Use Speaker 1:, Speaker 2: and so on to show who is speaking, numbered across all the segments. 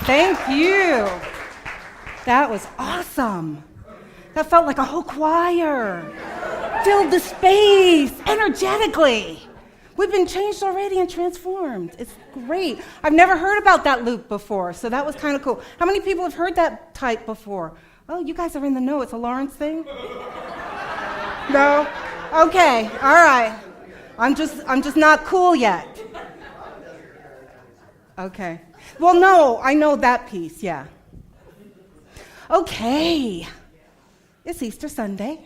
Speaker 1: Thank you. That was awesome. That felt like a whole choir. Filled the space energetically. We've been changed already and transformed. It's great. I've never heard about that loop before, so that was kind of cool. How many people have heard that type before? Oh, you guys are in the know. It's a Lawrence thing? No? Okay, all right. I'm just not cool yet. Okay. Well, no, I know that piece, yeah. Okay. It's Easter Sunday.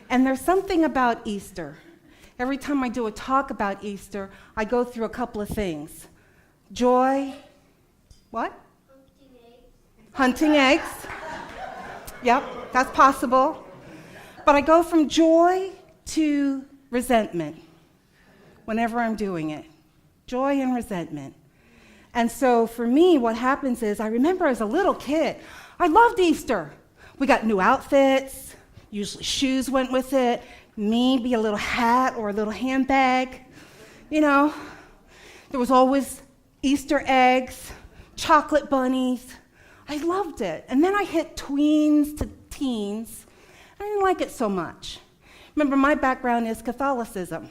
Speaker 1: And there's something about Easter. Every time I do a talk about Easter, I go through a couple of things. Joy. What? Hunting eggs. Yep, that's possible. But I go from joy to resentment whenever I'm doing it. Joy and resentment. And so for me, what happens is, I remember as a little kid, I loved Easter. We got new outfits, usually shoes went with it, maybe a little hat or a little handbag. You know, there was always Easter eggs, chocolate bunnies. I loved it. And then I hit tweens to teens. I didn't like it so much. Remember, my background is Catholicism.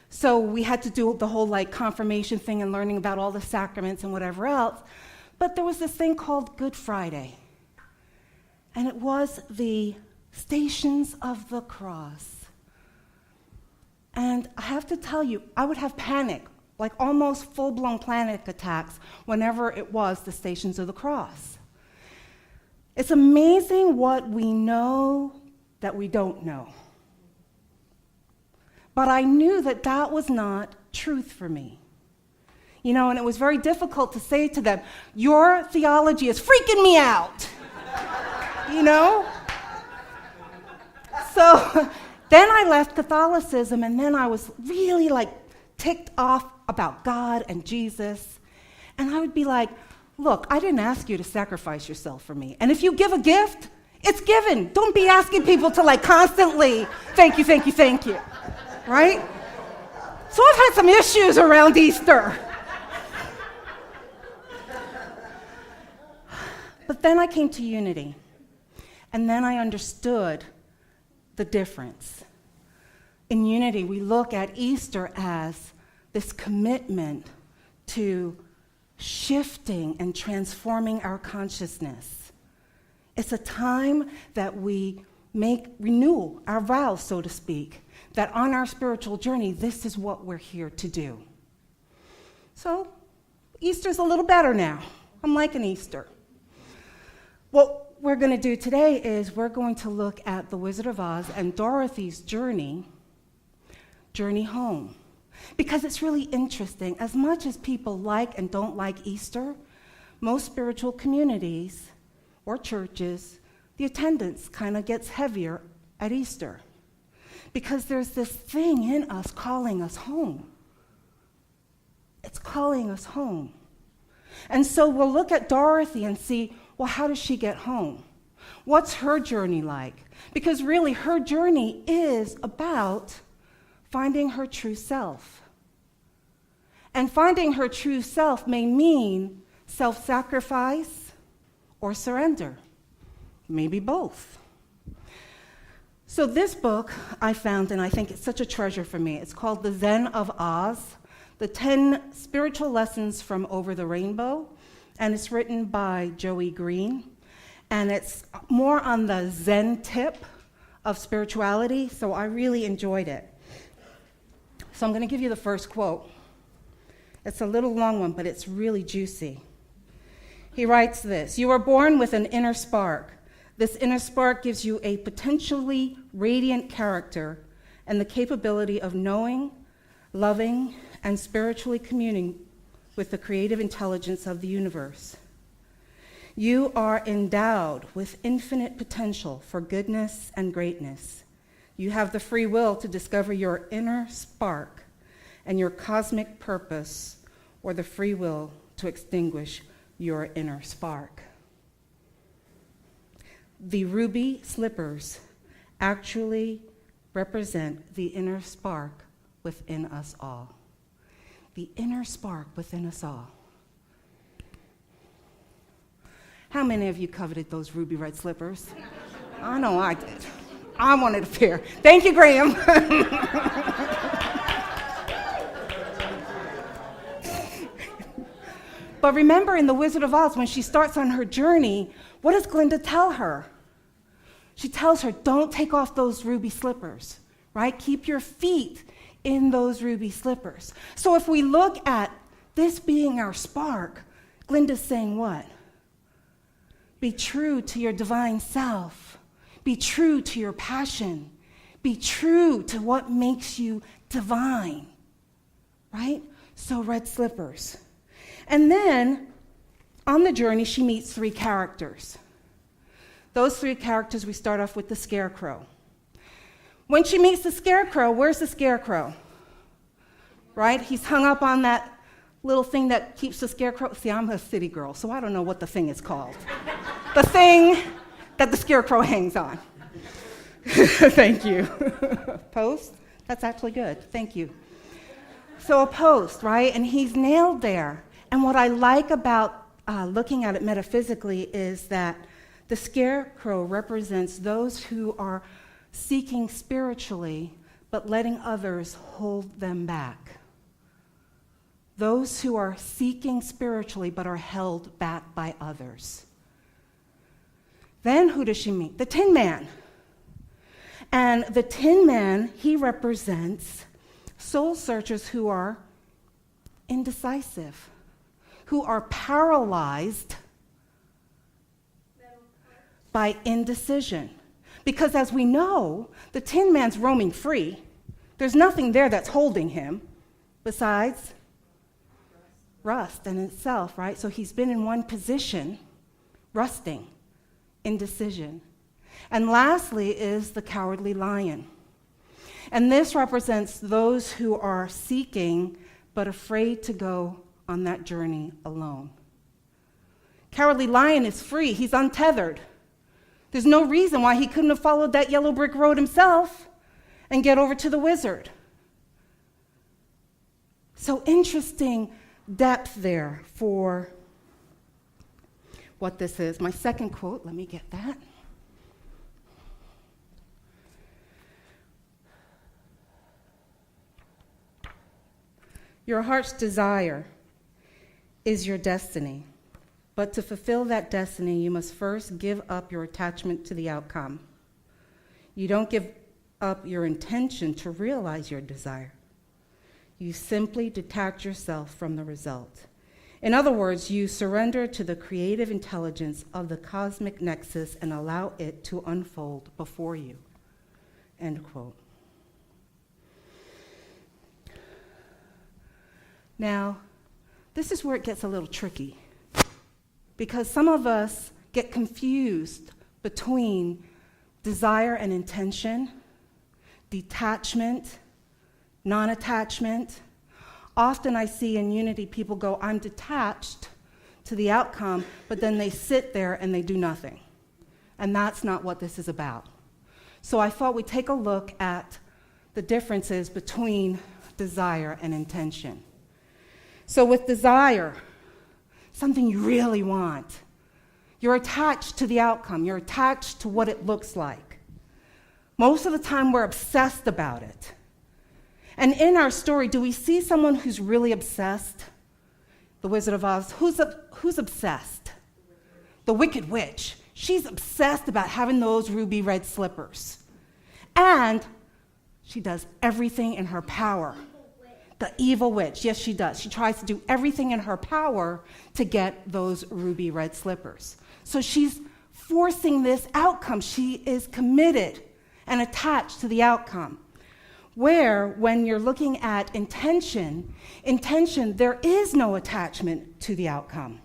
Speaker 1: So we had to do the whole confirmation thing and learning about all the sacraments and whatever else. But there was this thing called Good Friday. And it was the Stations of the Cross. And I have to tell you, I would have panic, like almost full-blown panic attacks whenever it was the Stations of the Cross. It's amazing what we know that we don't know. But I knew that that was not truth for me. You know, and it was very difficult to say to them, your theology is freaking me out. You know? So then I left Catholicism, and then I was really ticked off about God and Jesus. And I would be like, look, I didn't ask you to sacrifice yourself for me. And if you give a gift, it's given. Don't be asking people to constantly, thank you, thank you, thank you. Right? So I've had some issues around Easter. But then I came to unity. And then I understood the difference. In unity, we look at Easter as this commitment to shifting and transforming our consciousness. It's a time that we renew our vows, so to speak, that on our spiritual journey, this is what we're here to do. So, Easter's a little better now. I'm liking Easter. What we're going to do today is we're going to look at the Wizard of Oz and Dorothy's journey home. Because it's really interesting. As much as people like and don't like Easter, most spiritual communities or churches, the attendance kind of gets heavier at Easter. Because there's this thing in us calling us home. It's calling us home. And so we'll look at Dorothy and see, well, how does she get home? What's her journey like? Because really, her journey is about finding her true self. And finding her true self may mean self-sacrifice or surrender. Maybe both. So this book I found, and I think it's such a treasure for me. It's called the Zen of Oz, the 10 Spiritual Lessons from Over the Rainbow. And it's written by Joey Green. And it's more on the Zen tip of spirituality, so I really enjoyed it. So I'm going to give you the first quote. It's a little long one, but it's really juicy. He writes this: "You are born with an inner spark. This inner spark gives you a potentially radiant character and the capability of knowing, loving, and spiritually communing with the creative intelligence of the universe. You are endowed with infinite potential for goodness and greatness. You have the free will to discover your inner spark and your cosmic purpose, or the free will to extinguish your inner spark." The ruby slippers actually represent the inner spark within us all. The inner spark within us all. How many of you coveted those ruby red slippers? I know I did. I wanted a pair. Thank you, Graham. But remember in The Wizard of Oz, when she starts on her journey, what does Glinda tell her? She tells her, don't take off those ruby slippers, right? Keep your feet in those ruby slippers. So if we look at this being our spark, Glinda's saying what? Be true to your divine self. Be true to your passion. Be true to what makes you divine, right? So red slippers. And then, on the journey, she meets 3 characters. Those 3 characters, we start off with the Scarecrow. When she meets the Scarecrow, where's the Scarecrow? Right? He's hung up on that little thing that keeps the Scarecrow. See, I'm a city girl, so I don't know what the thing is called. The thing that the Scarecrow hangs on. Thank you. Post? That's actually good. Thank you. So a post, right? And he's nailed there. And what I like about looking at it metaphysically is that the Scarecrow represents those who are seeking spiritually, but letting others hold them back. Those who are seeking spiritually, but are held back by others. Then who does she meet? The Tin Man. And the Tin Man, he represents soul searchers who are indecisive, who are paralyzed by indecision. Because as we know, the Tin Man's roaming free. There's nothing there that's holding him besides rust in itself, right? So he's been in one position, rusting, indecision. And lastly is the Cowardly Lion. And this represents those who are seeking but afraid to go on that journey alone. Cowardly Lion is free. He's untethered. There's no reason why he couldn't have followed that yellow brick road himself and get over to the wizard. So interesting depth there for what this is. My second quote, let me get that. Your heart's desire is your destiny. But to fulfill that destiny, you must first give up your attachment to the outcome. You don't give up your intention to realize your desire. You simply detach yourself from the result. In other words, you surrender to the creative intelligence of the cosmic nexus and allow it to unfold before you. End quote. Now, this is where it gets a little tricky, because some of us get confused between desire and intention, detachment, non-attachment. Often I see in unity people go, I'm detached to the outcome, but then they sit there and they do nothing. And that's not what this is about. So I thought we'd take a look at the differences between desire and intention. So with desire, something you really want, you're attached to the outcome. You're attached to what it looks like. Most of the time, we're obsessed about it. And in our story, do we see someone who's really obsessed? The Wizard of Oz, who's obsessed? The Wicked Witch. She's obsessed about having those ruby red slippers. And she does everything in her power. The evil witch, yes, she does. She tries to do everything in her power to get those ruby red slippers. So she's forcing this outcome. She is committed and attached to the outcome. Where, when you're looking at intention, there is no attachment to the outcome.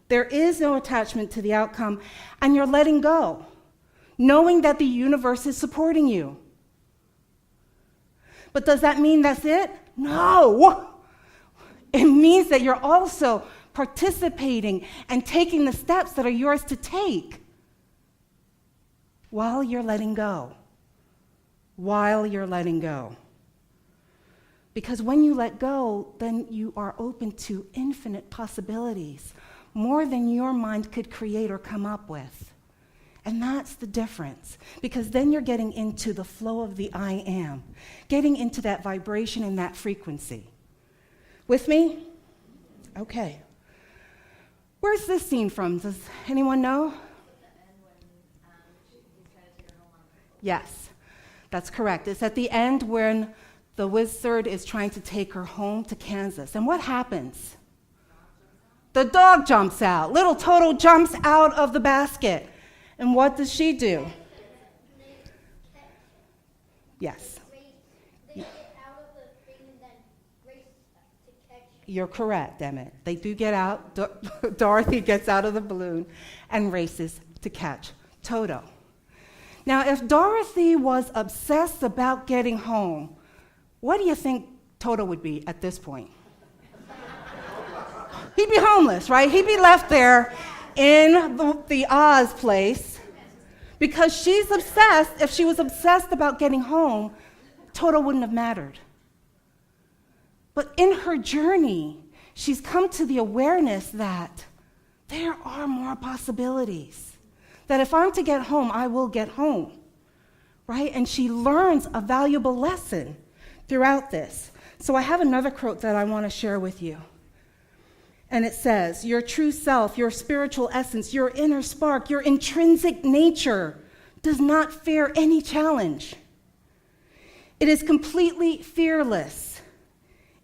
Speaker 1: There is no attachment to the outcome, and you're letting go, knowing that the universe is supporting you. But does that mean that's it? No. It means that you're also participating and taking the steps that are yours to take while you're letting go. While you're letting go. Because when you let go, then you are open to infinite possibilities, more than your mind could create or come up with. And that's the difference, because then you're getting into the flow of the I am, getting into that vibration and that frequency. With me? Okay. Where's this scene from? Does anyone know? Yes, that's correct. It's at the end when the wizard is trying to take her home to Kansas. And what happens? The dog jumps out. Little Toto jumps out of the basket. And what does she do? Yes.
Speaker 2: They get out of the thing and then race to catch.
Speaker 1: You're correct, Emmett. They do get out. Dorothy gets out of the balloon and races to catch Toto. Now, if Dorothy was obsessed about getting home, what do you think Toto would be at this point? He'd be homeless, right? He'd be left there in the Oz place because she's obsessed. If she was obsessed about getting home, Toto wouldn't have mattered. But in her journey, she's come to the awareness that there are more possibilities. That if I'm to get home, I will get home, right? And she learns a valuable lesson throughout this. So I have another quote that I want to share with you. And it says, your true self, your spiritual essence, your inner spark, your intrinsic nature does not fear any challenge. It is completely fearless.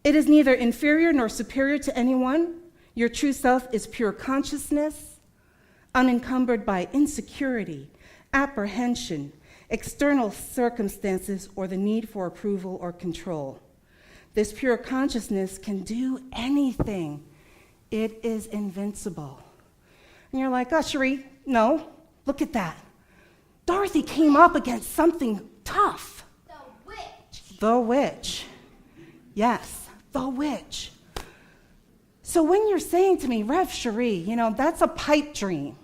Speaker 1: It is neither inferior nor superior to anyone. Your true self is pure consciousness, unencumbered by insecurity, apprehension, external circumstances, or the need for approval or control. This pure consciousness can do anything. It is invincible. And you're like, oh, Sherrie, no, look at that. Dorothy came up against something tough.
Speaker 2: The witch.
Speaker 1: The witch. Yes, the witch. So when you're saying to me, Rev Sherrie, that's a pipe dream.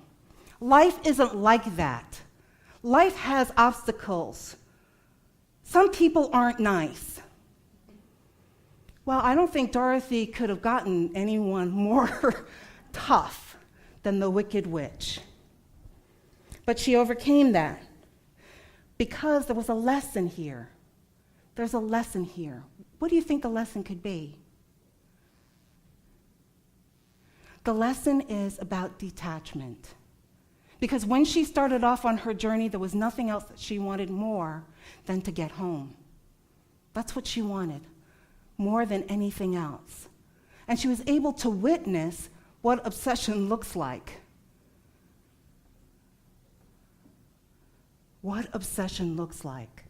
Speaker 1: Life isn't like that. Life has obstacles. Some people aren't nice. Well, I don't think Dorothy could have gotten anyone more tough than the wicked witch. But she overcame that because there was a lesson here. There's a lesson here. What do you think the lesson could be? The lesson is about detachment. Because when she started off on her journey, there was nothing else that she wanted more than to get home. That's what she wanted, more than anything else. And she was able to witness what obsession looks like. What obsession looks like.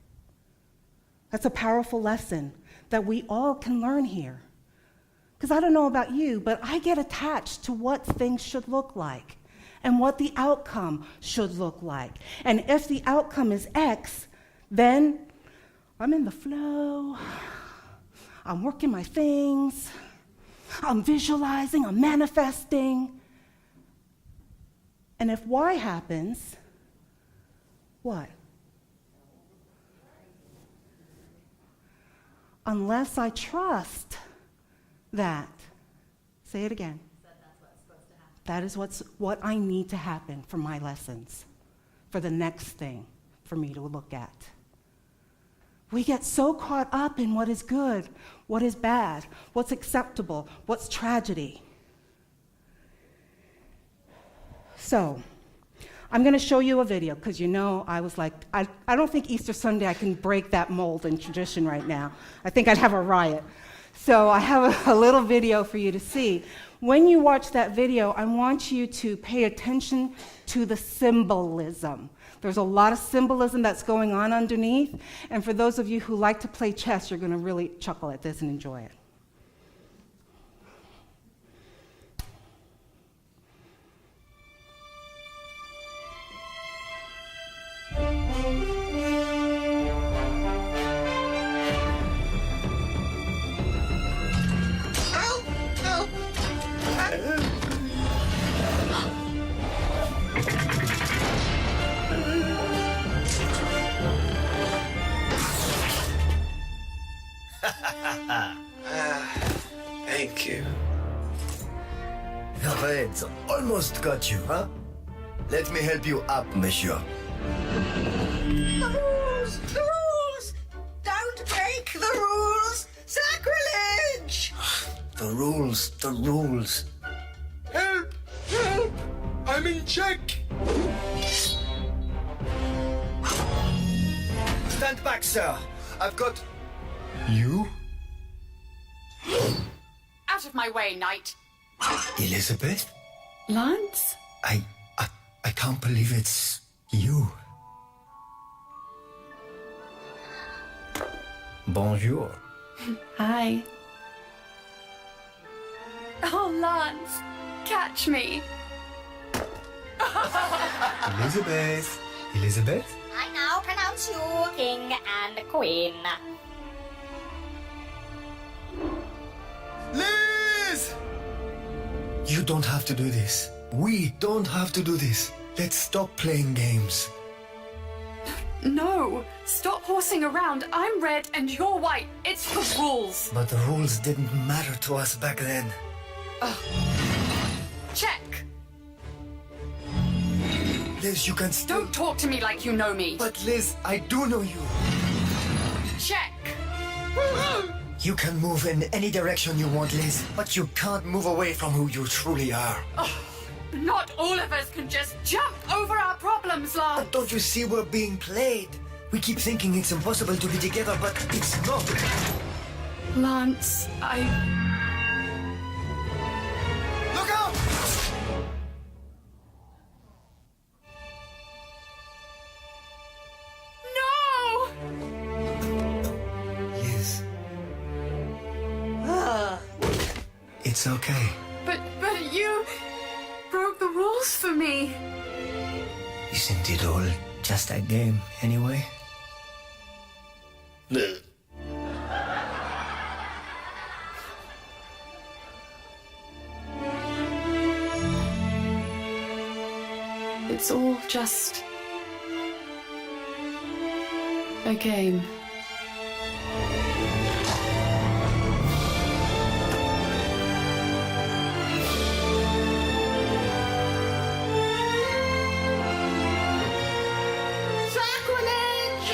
Speaker 1: That's a powerful lesson that we all can learn here. Because I don't know about you, but I get attached to what things should look like and what the outcome should look like. And if the outcome is X, then I'm in the flow, I'm working my things, I'm visualizing, I'm manifesting. And if Y happens, what? Unless I trust that. Say it again. That is what I need to happen for my lessons, for the next thing for me to look at. We get so caught up in what is good, what is bad, what's acceptable, what's tragedy. So, I'm going to show you a video because I was like, I don't think Easter Sunday I can break that mold and tradition right now. I think I'd have a riot. So I have a little video for you to see. When you watch that video, I want you to pay attention to the symbolism. There's a lot of symbolism that's going on underneath, and for those of you who like to play chess, you're going to really chuckle at this and enjoy it.
Speaker 3: Thank you. Arrête, almost got you, huh? Let me help you up, monsieur.
Speaker 4: The rules! The rules! Don't break the rules! Sacrilege!
Speaker 3: The rules, the rules.
Speaker 5: Help! Help! I'm in check!
Speaker 3: Stand back, sir. I've got... You?
Speaker 6: Out of my way, knight.
Speaker 3: Elizabeth?
Speaker 6: Lance?
Speaker 3: I can't believe it's you. Bonjour.
Speaker 6: Hi. Oh, Lance, catch me.
Speaker 3: Elizabeth. Elizabeth?
Speaker 7: I now pronounce you king and queen.
Speaker 3: Liz! You don't have to do this. We don't have to do this. Let's stop playing games.
Speaker 6: No, stop horsing around. I'm red and you're white. It's the rules.
Speaker 3: But the rules didn't matter to us back then.
Speaker 6: Check.
Speaker 3: Liz, you can still...
Speaker 6: Don't talk to me like you know me.
Speaker 3: But Liz, I do know you.
Speaker 6: Check.
Speaker 3: You can move in any direction you want, Liz, but you can't move away from who you truly are.
Speaker 6: Not all of us can just jump over our problems, Lance.
Speaker 3: But don't you see we're being played? We keep thinking it's impossible to be together, but it's not.
Speaker 6: Lance,
Speaker 3: Look out!
Speaker 6: No!
Speaker 3: Liz. It's okay.
Speaker 6: But you broke the rules for me.
Speaker 3: Isn't it all just a game, anyway?
Speaker 6: It's all just a game.
Speaker 4: Sacrilege!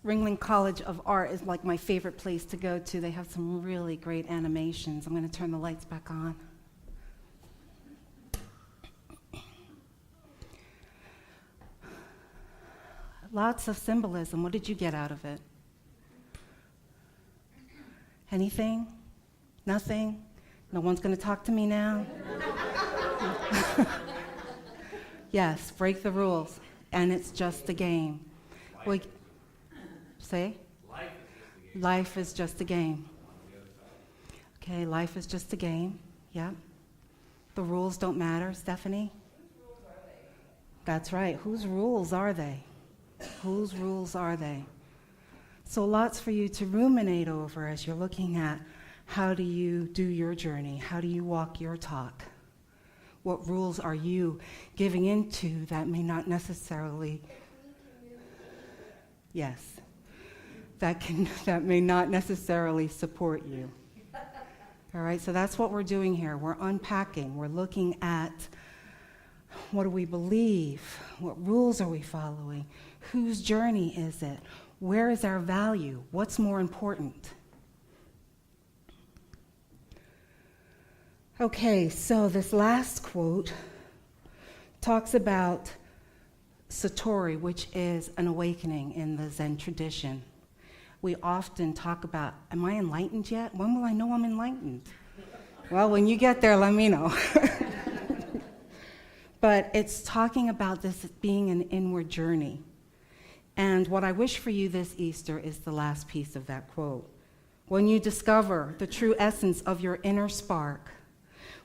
Speaker 1: Ringling College of Art is like my favorite place to go to. They have some really great animations. I'm going to turn the lights back on. Lots of symbolism. What did you get out of it? Anything? Nothing? No one's going to talk to me now? Yes, break the rules. And it's just a game. We, say? Life is just a game. Okay, life is just a game. Yeah. The rules don't matter, Stephanie? That's right. Whose rules are they? Whose rules are they? So lots for you to ruminate over as you're looking at how do you do your journey? How do you walk your talk? What rules are you giving into that may not necessarily, yes, that may not necessarily support you. All right, so that's what we're doing here. We're unpacking. We're looking at what do we believe? What rules are we following? Whose journey is it? Where is our value? What's more important? Okay, so this last quote talks about Satori, which is an awakening in the Zen tradition. We often talk about, am I enlightened yet? When will I know I'm enlightened? Well, when you get there, let me know. But it's talking about this being an inward journey. And what I wish for you this Easter is the last piece of that quote. When you discover the true essence of your inner spark,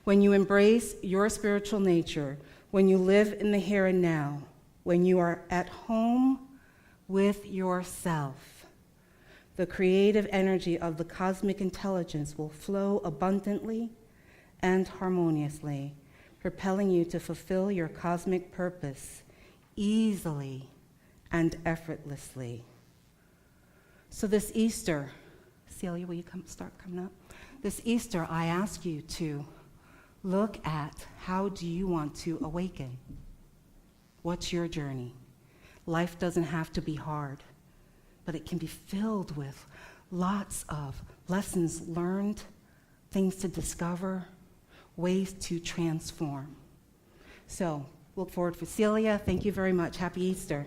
Speaker 1: when you embrace your spiritual nature, when you live in the here and now, when you are at home with yourself, the creative energy of the cosmic intelligence will flow abundantly and harmoniously, propelling you to fulfill your cosmic purpose easily and effortlessly. So this Easter, Celia, will you start coming up? This Easter, I ask you to look at how do you want to awaken? What's your journey? Life doesn't have to be hard, but it can be filled with lots of lessons learned, things to discover, ways to transform. So, look forward for Celia. Thank you very much. Happy Easter.